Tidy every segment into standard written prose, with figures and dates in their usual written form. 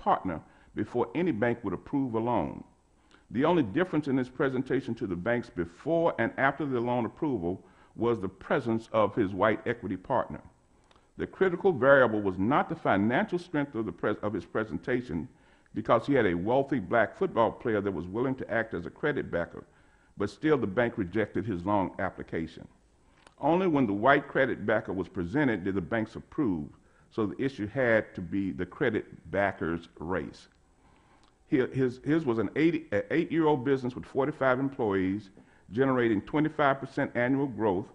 partner before any bank would approve a loan. The only difference in his presentation to the banks before and after the loan approval was the presence of his white equity partner. The critical variable was not the financial strength of his presentation, because he had a wealthy black football player that was willing to act as a credit backer, but still the bank rejected his loan application. Only when the white credit backer was presented did the banks approve, so the issue had to be the credit backer's race. His was an 8-year-old business with 45 employees, generating 25% annual growth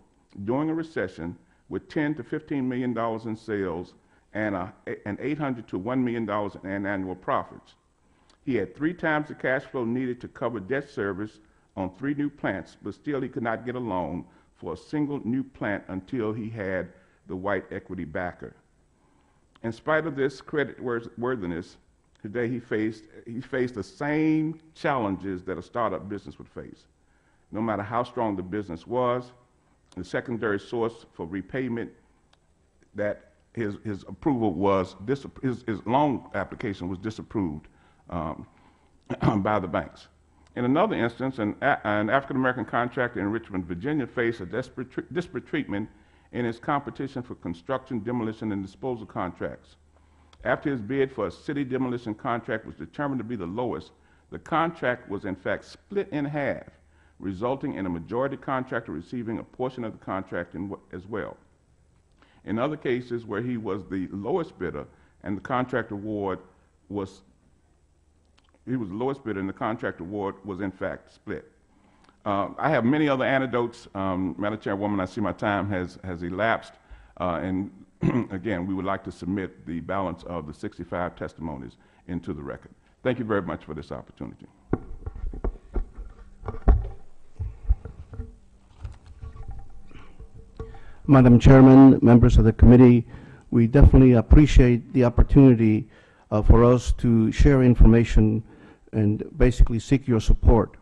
during a recession, with $10 to $15 million in sales and $800 to $1 million in annual profits. He had 3 times the cash flow needed to cover debt service on 3 new plants, but still he could not get a loan for a single new plant until he had the white equity backer. In spite of this credit worthiness, today he faced the same challenges that a startup business would face. No matter how strong the business was, the secondary source for repayment that his approval was, his loan application was disapproved by the banks. In another instance, an African-American contractor in Richmond, Virginia faced a disparate treatment in his competition for construction, demolition, and disposal contracts. After his bid for a city demolition contract was determined to be the lowest, the contract was in fact split in half, resulting in a majority contractor receiving a portion of the contract as well. In other cases where he was the lowest bidder and the contract award was, he was the lowest bidder and the contract award was in fact split. I have many other anecdotes. Madam Chairwoman, I see my time has elapsed, and again, we would like to submit the balance of the 65 testimonies into the record. Thank you very much for this opportunity. Madam Chairman, members of the committee, we definitely appreciate the opportunity for us to share information and basically seek your support.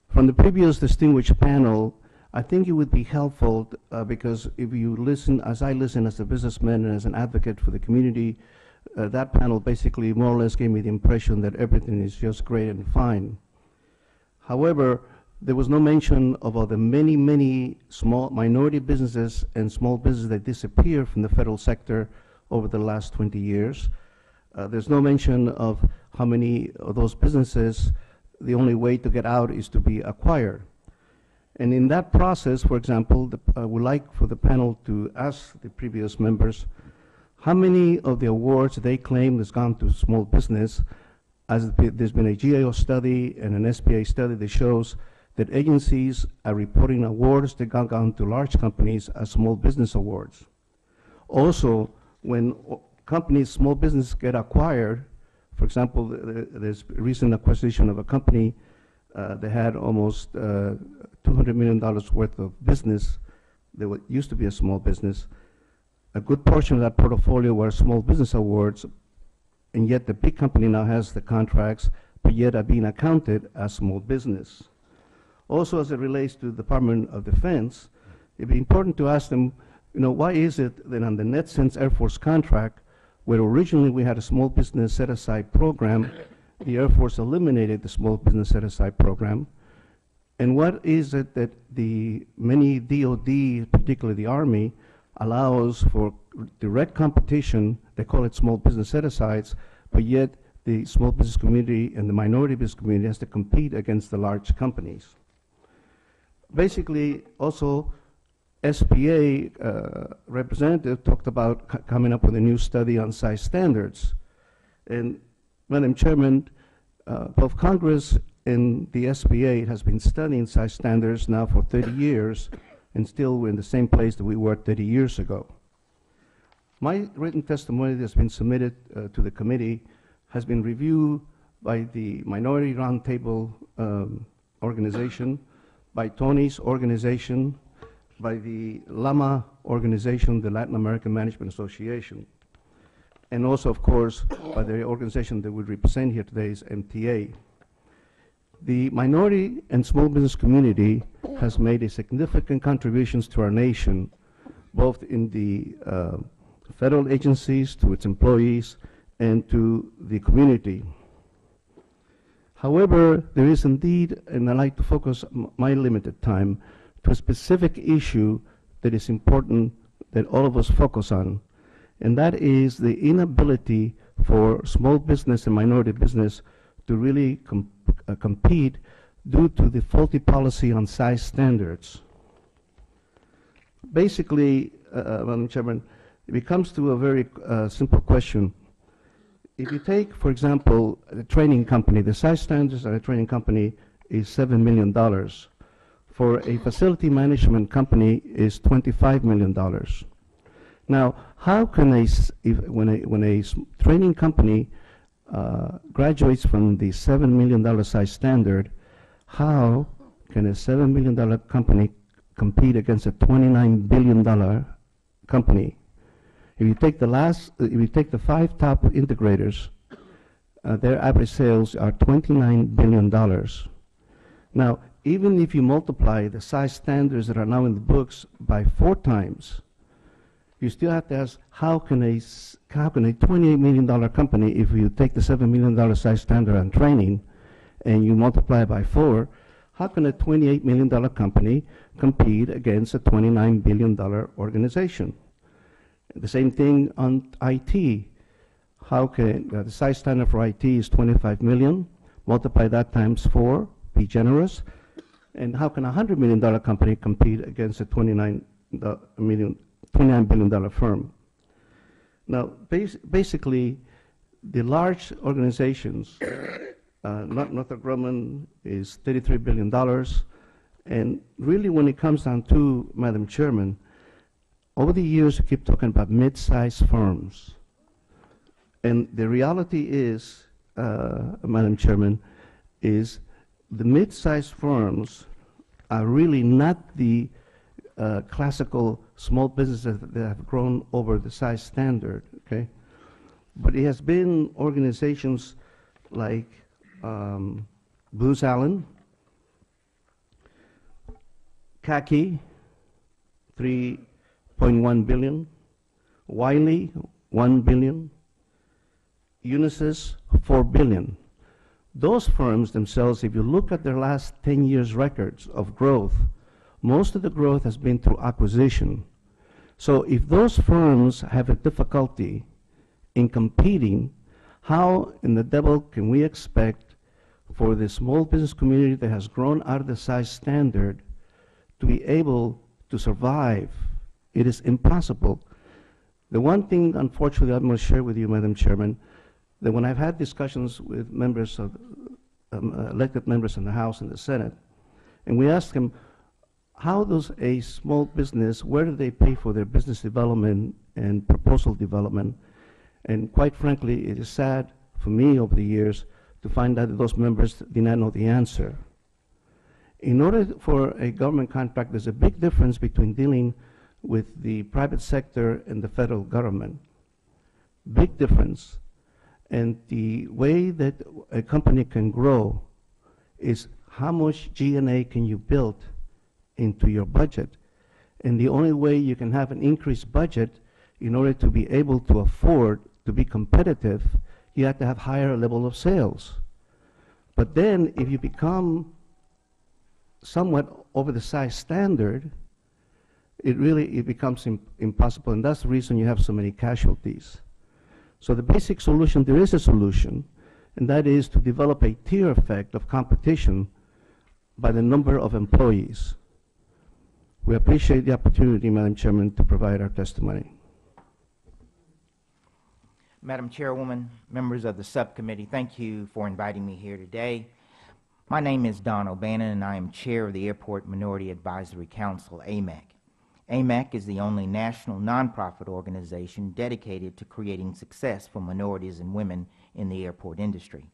From the previous distinguished panel, I think it would be helpful because if you listen, as I listen as a businessman and as an advocate for the community, that panel basically more or less gave me the impression that everything is just great and fine. However, there was no mention of the many, many small minority businesses and small businesses that disappeared from the federal sector over the last 20 years. There's no mention of how many of those businesses, the only way to get out is to be acquired. And in that process, for example, I would like for the panel to ask the previous members how many of the awards they claim has gone to small business, as there's been a GAO study and an SBA study that shows that agencies are reporting awards that got gone to large companies as small business awards. Also, when companies, small businesses get acquired, for example, there's a recent acquisition of a company that had almost $200 million worth of business that used to be a small business. A good portion of that portfolio were small business awards, and yet the big company now has the contracts, but yet are being accounted as small business. Also, as it relates to the Department of Defense, it'd be important to ask them, why is it that on the NetSense Air Force contract, where originally we had a small business set-aside program, the Air Force eliminated the small business set-aside program? And what is it that the many DOD, particularly the Army, allows for direct competition? They call it small business set-asides, but yet the small business community and the minority business community has to compete against the large companies. Basically, also, SBA representative talked about coming up with a new study on size standards. And Madam Chairman, both Congress and the SBA has been studying size standards now for 30 years, and still we're in the same place that we were 30 years ago. My written testimony that's been submitted to the committee has been reviewed by the Minority Roundtable organization, by Tony's organization, by the LAMA organization, the Latin American Management Association, and also, of course, by the organization that we represent here today is MTA. The minority and small business community has made a significant contributions to our nation, both in the federal agencies, to its employees, and to the community. However, there is indeed, and I like to focus my limited time to a specific issue that is important that all of us focus on, and that is the inability for small business and minority business to really compete due to the faulty policy on size standards. Basically, Madam Chairman, it comes to a very simple question. If you take, for example, a training company, the size standards at a training company is $7 million. For a facility management company is $25 million. Now, how can when a training company graduates from the $7 million size standard, how can a $7 million company compete against a $29 billion company? If you take the 5 top integrators, their average sales are $29 billion. Now, even if you multiply the size standards that are now in the books by 4 times, you still have to ask, how can a $28 million company, if you take the $7 million size standard on training and you multiply it by 4, how can a $28 million company compete against a $29 billion organization? The same thing on IT. How can the size standard for IT is 25 million, multiply that times 4, be generous, and how can a $100 million company compete against a $29 billion firm? Now, basically, the large organizations, Northrop Grumman is $33 billion, and really when it comes down to, Madam Chairman, over the years we keep talking about mid-sized firms. And the reality is, Madam Chairman, is the mid-sized firms are really not the classical small businesses that have grown over the size standard, okay? But it has been organizations like Booz Allen, Khaki, 3.1 billion, Wiley, 1 billion, Unisys, 4 billion. Those firms themselves, if you look at their last 10 years records of growth, most of the growth has been through acquisition. So if those firms have a difficulty in competing, how in the devil can we expect for the small business community that has grown out of the size standard to be able to survive? It is impossible. The one thing, unfortunately, I'm going to share with you, Madam Chairman, that when I've had discussions with members of, elected members in the House and the Senate, and we ask them, how does a small business, where do they pay for their business development and proposal development? And quite frankly, it is sad for me over the years to find out that those members did not know the answer. In order for a government contract, there's a big difference between dealing with the private sector and the federal government. Big difference. And the way that a company can grow is how much G&A can you build into your budget. And the only way you can have an increased budget in order to be able to afford to be competitive, you have to have higher level of sales. But then if you become somewhat over the size standard, it becomes impossible, and that's the reason you have so many casualties. So the basic solution, there is a solution, and that is to develop a tier effect of competition by the number of employees. We appreciate the opportunity, Madam Chairman, to provide our testimony. Madam Chairwoman, members of the subcommittee, thank you for inviting me here today. My name is Don O'Bannon, and I am chair of the Airport Minority Advisory Council, AMAC. AMAC is the only national nonprofit organization dedicated to creating success for minorities and women in the airport industry.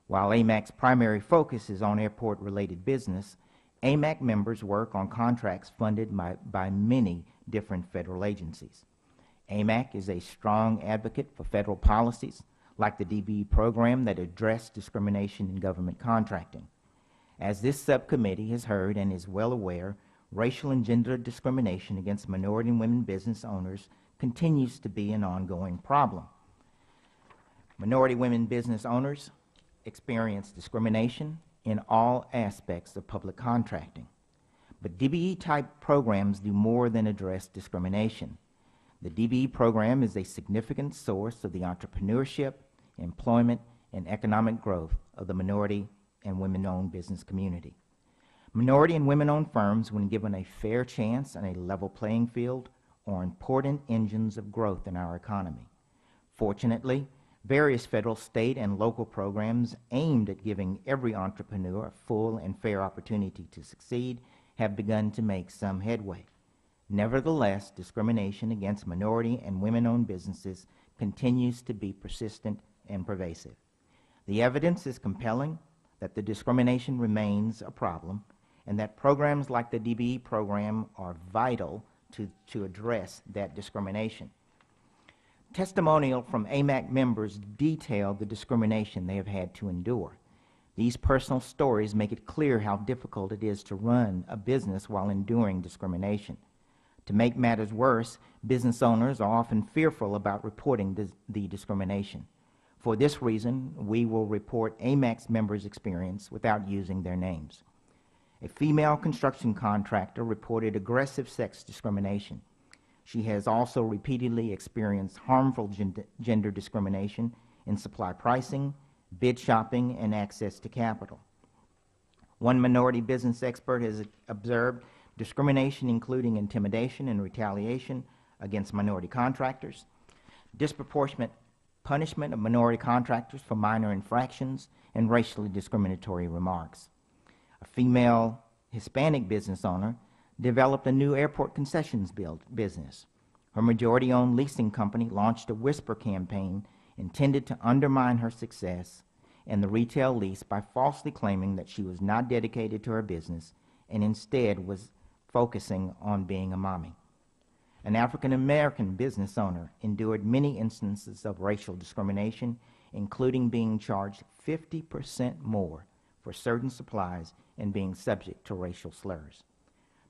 While AMAC's primary focus is on airport-related business, AMAC members work on contracts funded by many different federal agencies. AMAC is a strong advocate for federal policies like the DBE program that address discrimination in government contracting. As this subcommittee has heard and is well aware, racial and gender discrimination against minority and women business owners continues to be an ongoing problem. Minority women business owners experience discrimination in all aspects of public contracting. But DBE-type programs do more than address discrimination. The DBE program is a significant source of the entrepreneurship, employment, and economic growth of the minority and women-owned business community. Minority and women-owned firms, when given a fair chance and a level playing field, are important engines of growth in our economy. Fortunately, various federal, state, and local programs aimed at giving every entrepreneur a full and fair opportunity to succeed have begun to make some headway. Nevertheless, discrimination against minority and women-owned businesses continues to be persistent and pervasive. The evidence is compelling that the discrimination remains a problem and that programs like the DBE program are vital to address that discrimination. Testimonial from AMAC members detail the discrimination they have had to endure. These personal stories make it clear how difficult it is to run a business while enduring discrimination. To make matters worse, business owners are often fearful about reporting the discrimination. For this reason, we will report AMAC's members' experience without using their names. A female construction contractor reported aggressive sex discrimination. She has also repeatedly experienced harmful gender discrimination in supply pricing, bid shopping, and access to capital. One minority business expert has observed discrimination including intimidation and retaliation against minority contractors, disproportionate punishment of minority contractors for minor infractions, and racially discriminatory remarks. A female Hispanic business owner developed a new airport concessions business. Her majority-owned leasing company launched a whisper campaign intended to undermine her success and the retail lease by falsely claiming that she was not dedicated to her business and instead was focusing on being a mommy. An African-American business owner endured many instances of racial discrimination, including being charged 50% more for certain supplies and being subject to racial slurs.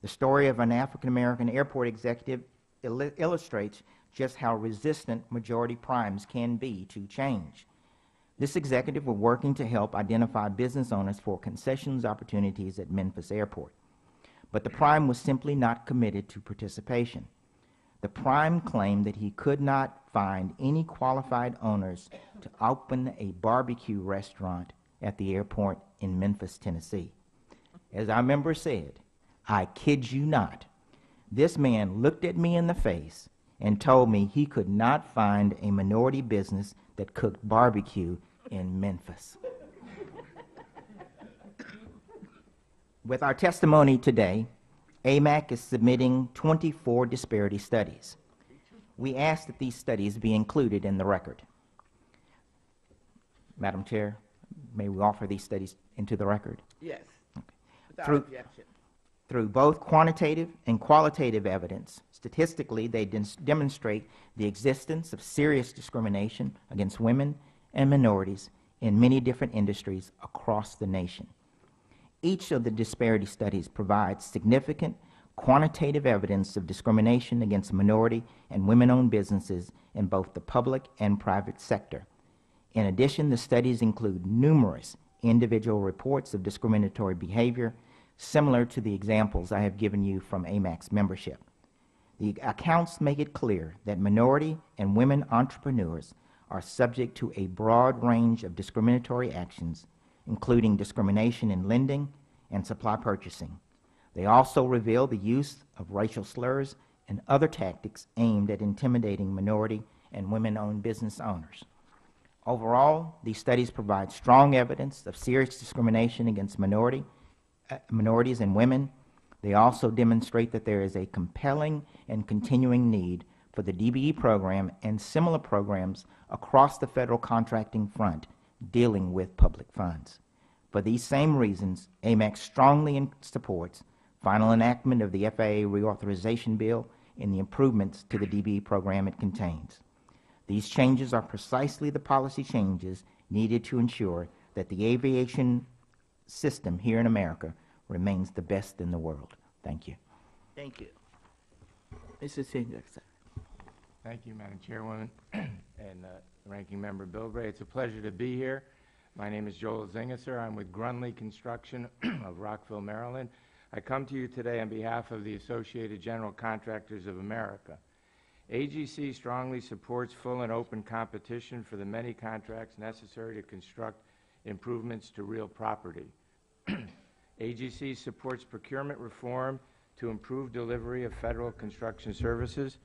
The story of an African-American airport executive illustrates just how resistant majority primes can be to change. This executive was working to help identify business owners for concessions opportunities at Memphis Airport. But the prime was simply not committed to participation. The prime claimed that he could not find any qualified owners to open a barbecue restaurant at the airport in Memphis, Tennessee. As our member said, "I kid you not, this man looked at me in the face and told me he could not find a minority business that cooked barbecue in Memphis." With our testimony today, AMAC is submitting 24 disparity studies. We ask that these studies be included in the record. Madam Chair, may we offer these studies into the record? Yes, without Through- objection. Through both quantitative and qualitative evidence, statistically, they demonstrate the existence of serious discrimination against women and minorities in many different industries across the nation. Each of the disparity studies provides significant quantitative evidence of discrimination against minority and women-owned businesses in both the public and private sector. In addition, the studies include numerous individual reports of discriminatory behavior similar to the examples I have given you from AMAC's membership. The accounts make it clear that minority and women entrepreneurs are subject to a broad range of discriminatory actions, including discrimination in lending and supply purchasing. They also reveal the use of racial slurs and other tactics aimed at intimidating minority and women-owned business owners. Overall, these studies provide strong evidence of serious discrimination against minorities and women. They also demonstrate that there is a compelling and continuing need for the DBE program and similar programs across the federal contracting front dealing with public funds. For these same reasons, AMAC strongly supports final enactment of the FAA reauthorization bill and the improvements to the DBE program it contains. These changes are precisely the policy changes needed to ensure that the aviation system here in America remains the best in the world. Thank you. Thank you. Mr. Senior, sir. Thank you, Madam Chairwoman and Ranking Member Bilbray. It's a pleasure to be here. My name is Joel Zingesser. I'm with Grunley Construction of Rockville, Maryland. I come to you today on behalf of the Associated General Contractors of America. AGC strongly supports full and open competition for the many contracts necessary to construct improvements to real property. AGC supports procurement reform to improve delivery of federal construction services.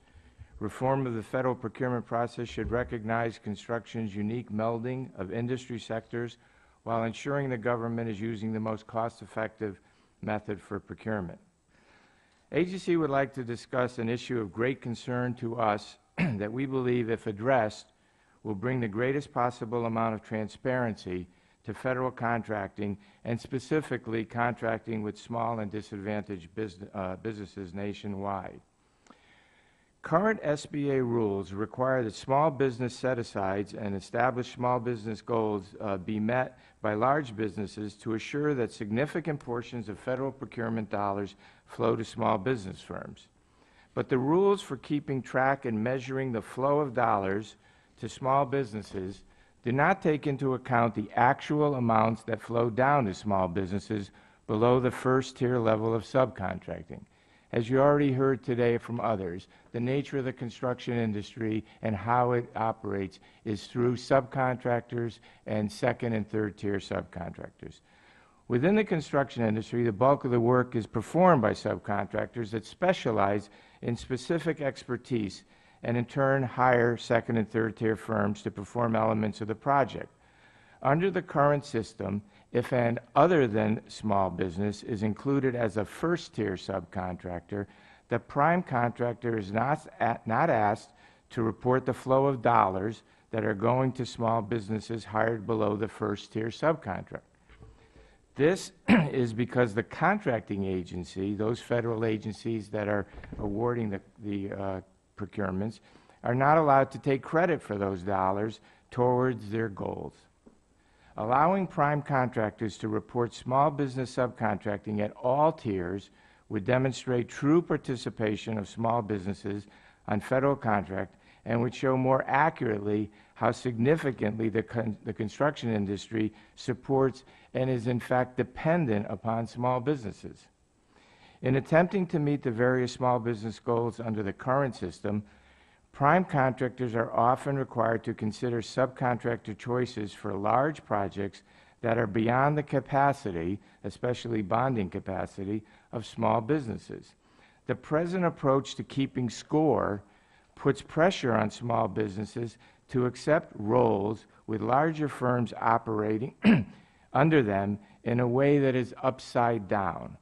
Reform of the federal procurement process should recognize construction's unique melding of industry sectors while ensuring the government is using the most cost-effective method for procurement. AGC would like to discuss an issue of great concern to us that we believe, if addressed, will bring the greatest possible amount of transparency to federal contracting, and specifically contracting with small and disadvantaged businesses nationwide. Current SBA rules require that small business set-asides and established small business goals be met by large businesses to assure that significant portions of federal procurement dollars flow to small business firms. But the rules for keeping track and measuring the flow of dollars to small businesses do not take into account the actual amounts that flow down to small businesses below the first-tier level of subcontracting. As you already heard today from others, the nature of the construction industry and how it operates is through subcontractors and second and third tier subcontractors. Within the construction industry, the bulk of the work is performed by subcontractors that specialize in specific expertise and in turn hire second and third tier firms to perform elements of the project. Under the current system, if an other than small business is included as a first-tier subcontractor, the prime contractor is not asked to report the flow of dollars that are going to small businesses hired below the first-tier subcontract. This is because the contracting agency, those federal agencies that are awarding the procurements, are not allowed to take credit for those dollars towards their goals. Allowing prime contractors to report small business subcontracting at all tiers would demonstrate true participation of small businesses on federal contract and would show more accurately how significantly the construction industry supports and is in fact dependent upon small businesses. In attempting to meet the various small business goals under the current system, prime contractors are often required to consider subcontractor choices for large projects that are beyond the capacity, especially bonding capacity, of small businesses. The present approach to keeping score puts pressure on small businesses to accept roles with larger firms operating under them in a way that is upside down,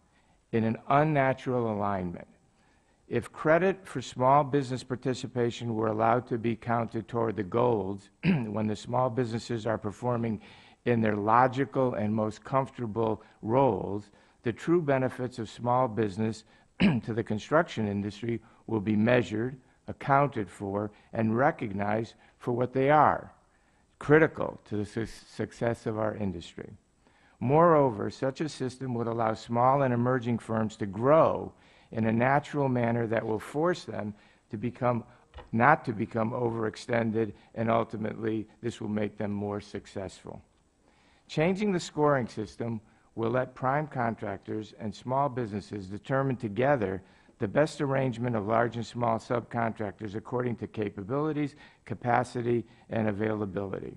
in an unnatural alignment. If credit for small business participation were allowed to be counted toward the goals when the small businesses are performing in their logical and most comfortable roles, the true benefits of small business to the construction industry will be measured, accounted for, and recognized for what they are, critical to the success of our industry. Moreover, such a system would allow small and emerging firms to grow in a natural manner that will force them to not to become overextended, and ultimately this will make them more successful. Changing the scoring system will let prime contractors and small businesses determine together the best arrangement of large and small subcontractors according to capabilities, capacity, and availability.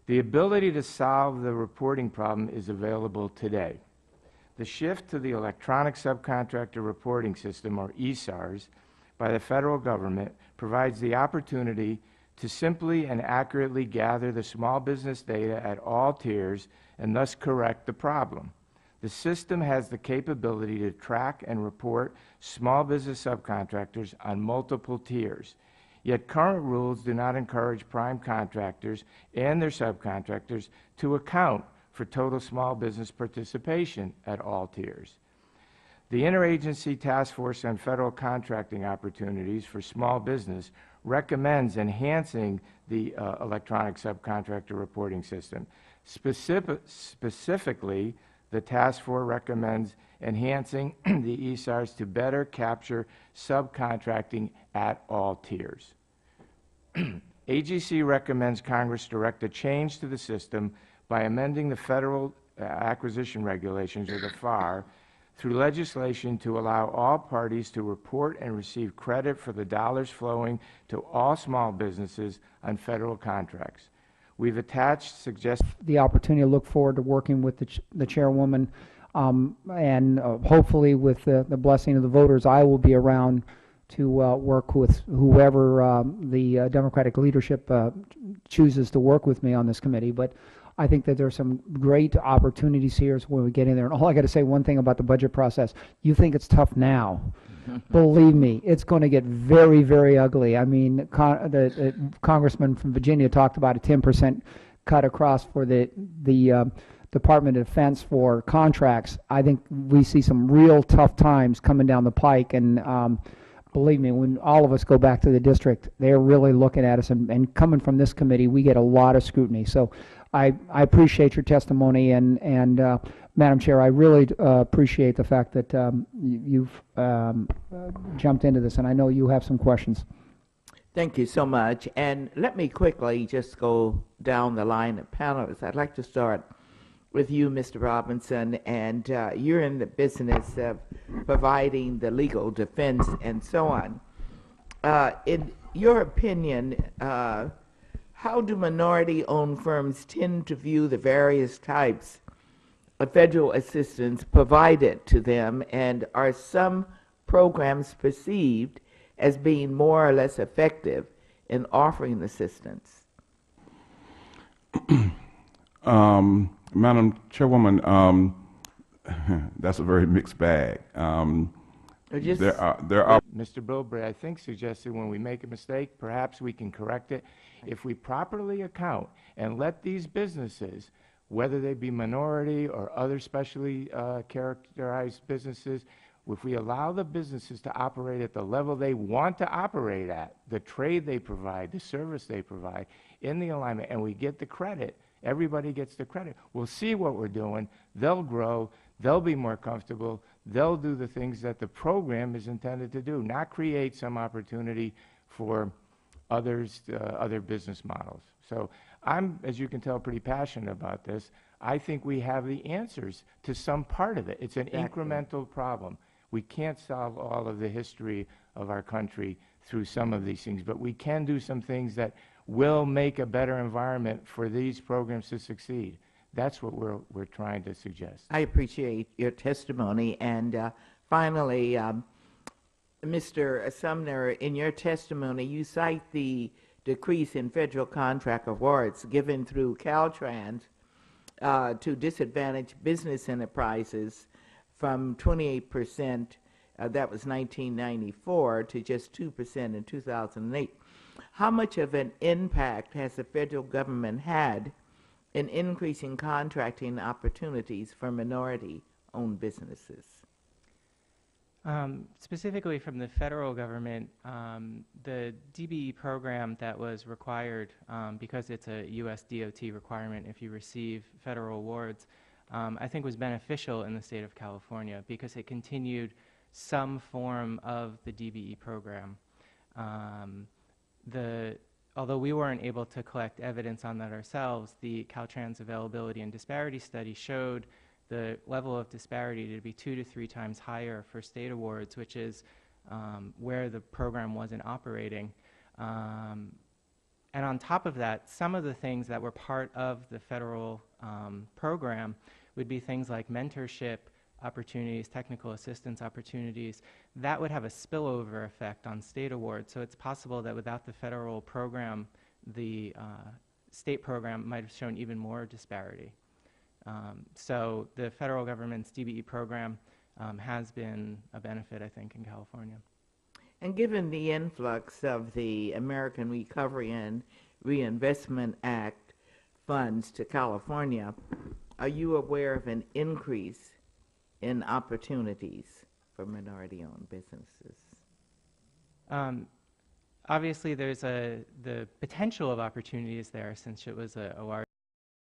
The ability to solve the reporting problem is available today. The shift to the Electronic Subcontractor Reporting System, or ESARS, by the federal government provides the opportunity to simply and accurately gather the small business data at all tiers and thus correct the problem. The system has the capability to track and report small business subcontractors on multiple tiers. Yet current rules do not encourage prime contractors and their subcontractors to account for total small business participation at all tiers. The Interagency Task Force on Federal Contracting Opportunities for Small Business recommends enhancing the electronic subcontractor reporting system. Specifically, the task force recommends enhancing the ESARs to better capture subcontracting at all tiers. AGC recommends Congress direct a change to the system by amending the Federal Acquisition Regulations, or the FAR, through legislation to allow all parties to report and receive credit for the dollars flowing to all small businesses on federal contracts. We've attached the opportunity to look forward to working with the chairwoman, and hopefully with the blessing of the voters, I will be around to work with whoever the Democratic leadership chooses to work with me on this committee. But I think that there's some great opportunities here when we get in there. And all I got to say one thing about the budget process: you think it's tough now. Believe me, it's going to get very, very ugly. I mean, the congressman from Virginia talked about a 10% cut across for the Department of Defense for contracts. I think we see some real tough times coming down the pike, and believe me, when all of us go back to the district, they're really looking at us, and coming from this committee, we get a lot of scrutiny. So I appreciate your testimony, and Madam Chair, I really appreciate the fact that you've jumped into this, and I know you have some questions. Thank you so much. And let me quickly just go down the line of panelists. I'd like to start with you, Mr. Robinson, and you're in the business of providing the legal defense and so on. In your opinion, how do minority-owned firms tend to view the various types of federal assistance provided to them, and are some programs perceived as being more or less effective in offering assistance? Madam Chairwoman, that's a very mixed bag. There are Mr. Bilbray, I think, suggested when we make a mistake, perhaps we can correct it. If we properly account and let these businesses, whether they be minority or other specially characterized businesses, if we allow the businesses to operate at the level they want to operate at, the trade they provide, the service they provide, in the alignment, and we get the credit, everybody gets the credit, we'll see what we're doing, they'll grow, they'll be more comfortable, they'll do the things that the program is intended to do, not create some opportunity for others, other business models. So I'm, as you can tell, pretty passionate about this. I think we have the answers to some part of it. It's an incremental problem. We can't solve all of the history of our country through some of these things, but we can do some things that will make a better environment for these programs to succeed. That's what we're trying to suggest. I appreciate your testimony. And finally, Mr. Sumner, in your testimony, you cite the decrease in federal contract awards given through Caltrans to disadvantaged business enterprises from 28%, that was 1994, to just 2% in 2008. How much of an impact has the federal government had in increasing contracting opportunities for minority-owned businesses? Specifically from the federal government, the DBE program that was required, because it's a U.S. DOT requirement if you receive federal awards, I think was beneficial in the state of California because it continued some form of the DBE program. Although we weren't able to collect evidence on that ourselves, the Caltrans availability and disparity study showed the level of disparity to be 2 to 3 times higher for state awards, which is where the program wasn't operating. And on top of that, some of the things that were part of the federal program would be things like mentorship opportunities, technical assistance opportunities. That would have a spillover effect on state awards. So it's possible that without the federal program, the state program might have shown even more disparity. So the federal government's DBE program has been a benefit, I think, in California. And given the influx of the American Recovery and Reinvestment Act funds to California, are you aware of an increase in opportunities for minority-owned businesses? Obviously, there's the potential of opportunities there since it was a large